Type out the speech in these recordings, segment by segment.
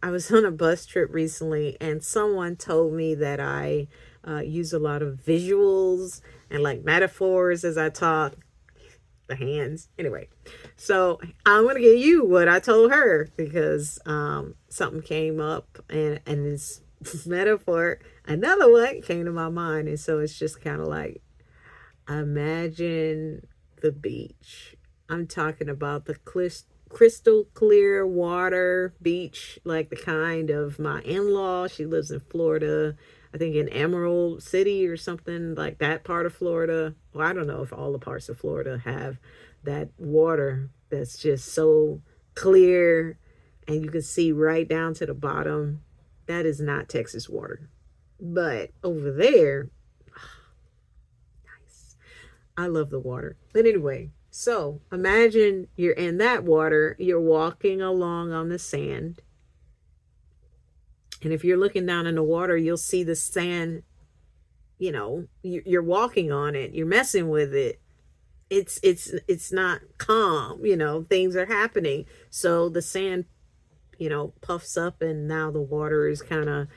I was on a bus trip recently, and someone told me that I use a lot of visuals and like metaphors as I talk. The hands, anyway. So I'm gonna give you what I told her because something came up, and this metaphor, another one came to my mind, and so it's just kind of like, imagine the beach. I'm talking about the crystal clear water beach, like the kind of my in-law. She lives in Florida, I think in Emerald City or something like that part of Florida. Well, I don't know if all the parts of Florida have that water that's just so clear and you can see right down to the bottom. That is not Texas water. But over there, nice. I love the water. But anyway, so imagine you're in that water, you're walking along on the sand. And if you're looking down in the water, you'll see the sand, you're walking on it, you're messing with it. It's not calm, things are happening. So the sand, puffs up, and now the water is kind of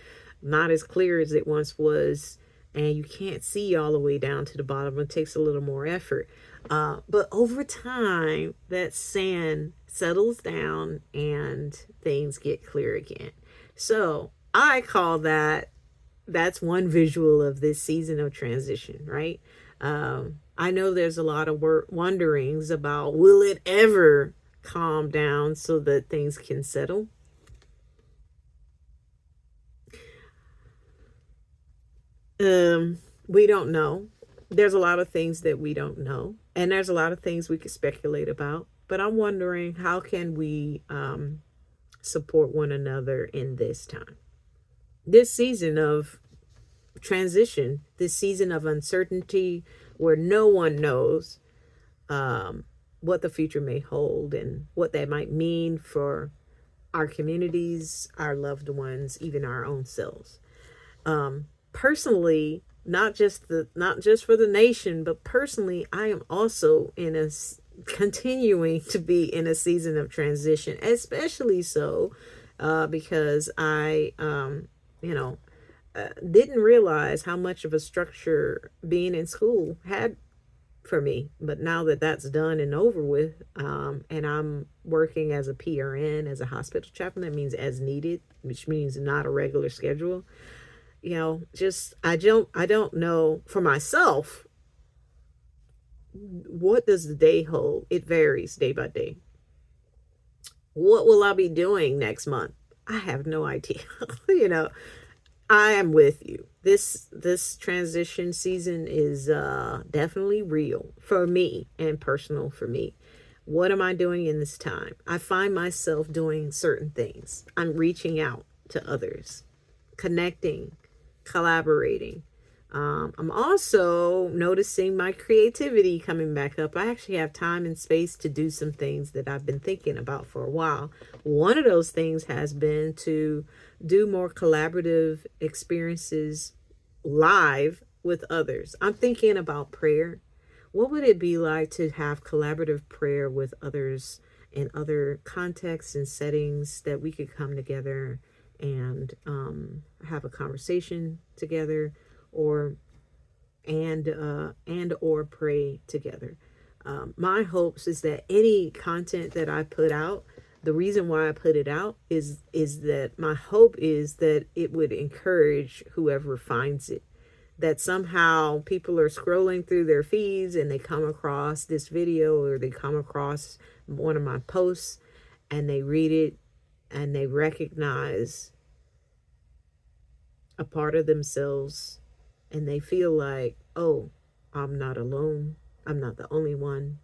not as clear as it once was, and you can't see all the way down to the bottom. It takes a little more effort. But over time, that sand settles down and things get clear again. So I call that's one visual of this season of transition, right? I know there's a lot of wonderings about, will it ever calm down so that things can settle? We don't know. There's a lot of things that we don't know, and there's a lot of things we could speculate about. But I'm wondering, how can we support one another in this time, this season of transition, this season of uncertainty, where no one knows what the future may hold and what that might mean for our communities, our loved ones, even our own selves. Personally, not just for the nation, but personally, I am also continuing to be in a season of transition, especially so because I didn't realize how much of a structure being in school had for me. But now that that's done and over with, and I'm working as a PRN, as a hospital chaplain, that means as needed, which means not a regular schedule. Just I don't know for myself, what does the day hold? It varies day by day. What will I be doing next month? I have no idea. I am with you. This transition season is definitely real for me and personal for me. What am I doing in this time? I find myself doing certain things. I'm reaching out to others, connecting, collaborating. I'm also noticing my creativity coming back up. I actually have time and space to do some things that I've been thinking about for a while. One of those things has been to do more collaborative experiences live with others. I'm thinking about prayer. What would it be like to have collaborative prayer with others in other contexts and settings, that we could come together and have a conversation together, or or pray together. My hopes is that any content that I put out, the reason why I put it out is that my hope is that it would encourage whoever finds it. That somehow people are scrolling through their feeds and they come across this video, or they come across one of my posts, and they read it and they recognize a part of themselves, and they feel like, oh, I'm not alone. I'm not the only one.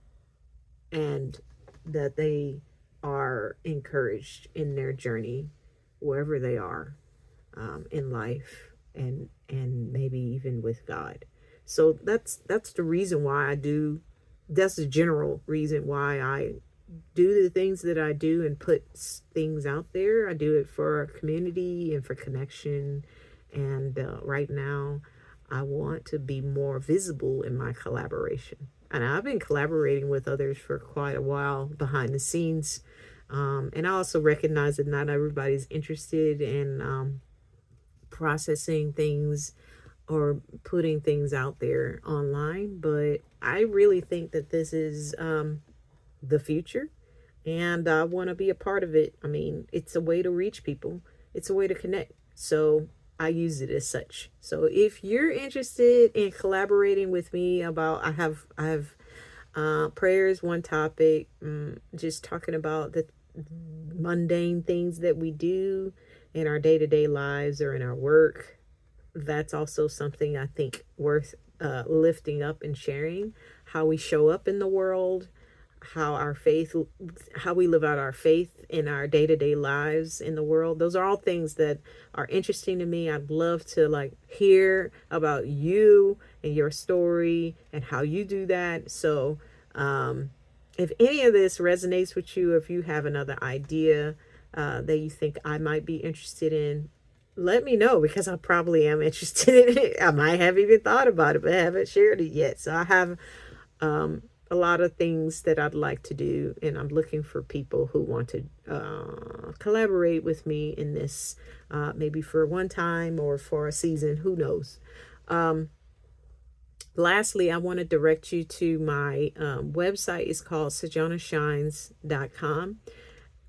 And that they are encouraged in their journey, wherever they are in life, and maybe even with God. So that's the reason why I do. That's the general reason why I do the things that I do and put things out there. I do it for our community and for connection. And right now, I want to be more visible in my collaboration. And I've been collaborating with others for quite a while behind the scenes. And I also recognize that not everybody's interested in processing things or putting things out there online, but I really think that this is the future, and I want to be a part of it. I mean, it's a way to reach people, it's a way to connect. So I use it as such. So if you're interested in collaborating with me about, I have prayers, one topic, just talking about the mundane things that we do in our day-to-day lives or in our work. That's also something I think worth lifting up and sharing. How we show up in the world, how our faith, how we live out our faith in our day-to-day lives in the world. Those are all things that are interesting to me. I'd love to like hear about you and your story and how you do that. So if any of this resonates with you, if you have another idea that you think I might be interested in, let me know, because I probably am interested in it. I might have even thought about it, but I haven't shared it yet. So I have a lot of things that I'd like to do, and I'm looking for people who want to collaborate with me in this, maybe for one time or for a season, who knows. Lastly, I want to direct you to my website. It's called SejanaShines.com.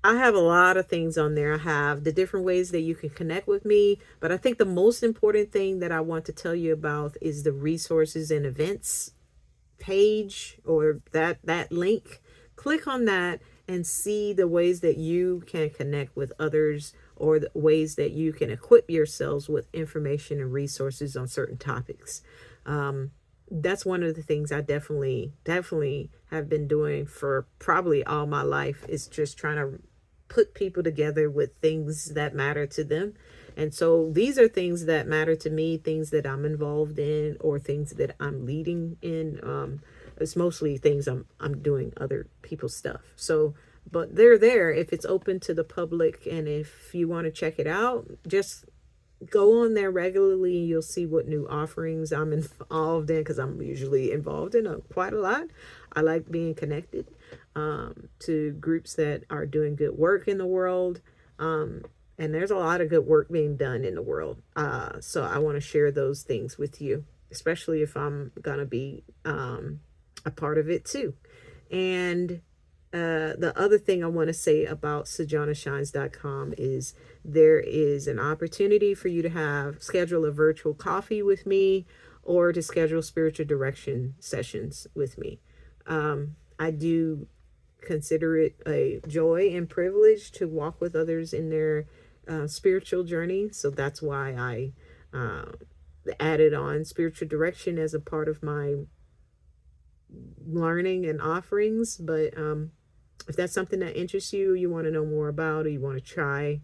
I have a lot of things on there. I have the different ways that you can connect with me, but I think the most important thing that I want to tell you about is the resources and events page, or that link. Click on that and see the ways that you can connect with others, or the ways that you can equip yourselves with information and resources on certain topics. That's one of the things I definitely have been doing for probably all my life, is just trying to put people together with things that matter to them. And so these are things that matter to me, things that I'm involved in, or things that I'm leading in. It's mostly things I'm doing other people's stuff. So, but they're there if it's open to the public, and if you want to check it out, just go on there regularly and you'll see what new offerings I'm involved in, because I'm usually involved in quite a lot. I like being connected to groups that are doing good work in the world. And there's a lot of good work being done in the world. So I want to share those things with you, especially if I'm going to be a part of it too. And the other thing I want to say about SejanaShines.com is there is an opportunity for you to schedule a virtual coffee with me, or to schedule spiritual direction sessions with me. I do consider it a joy and privilege to walk with others in their spiritual journey. So that's why I added on spiritual direction as a part of my learning and offerings. But if that's something that interests you, you want to know more about, or you want to try,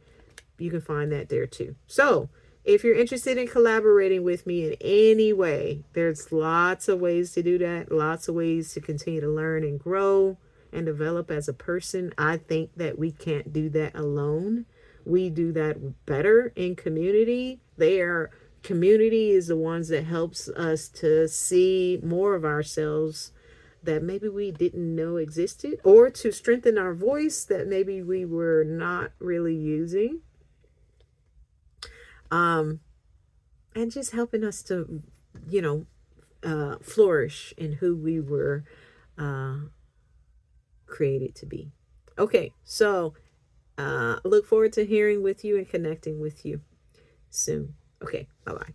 you can find that there too. So if you're interested in collaborating with me in any way, there's lots of ways to do that, lots of ways to continue to learn and grow and develop as a person. I think that we can't do that alone. We do that better in community. Community is the ones that helps us to see more of ourselves that maybe we didn't know existed, or to strengthen our voice that maybe we were not really using. And just helping us to, flourish in who we were created to be. Okay, so look forward to hearing with you and connecting with you soon. Okay, bye-bye.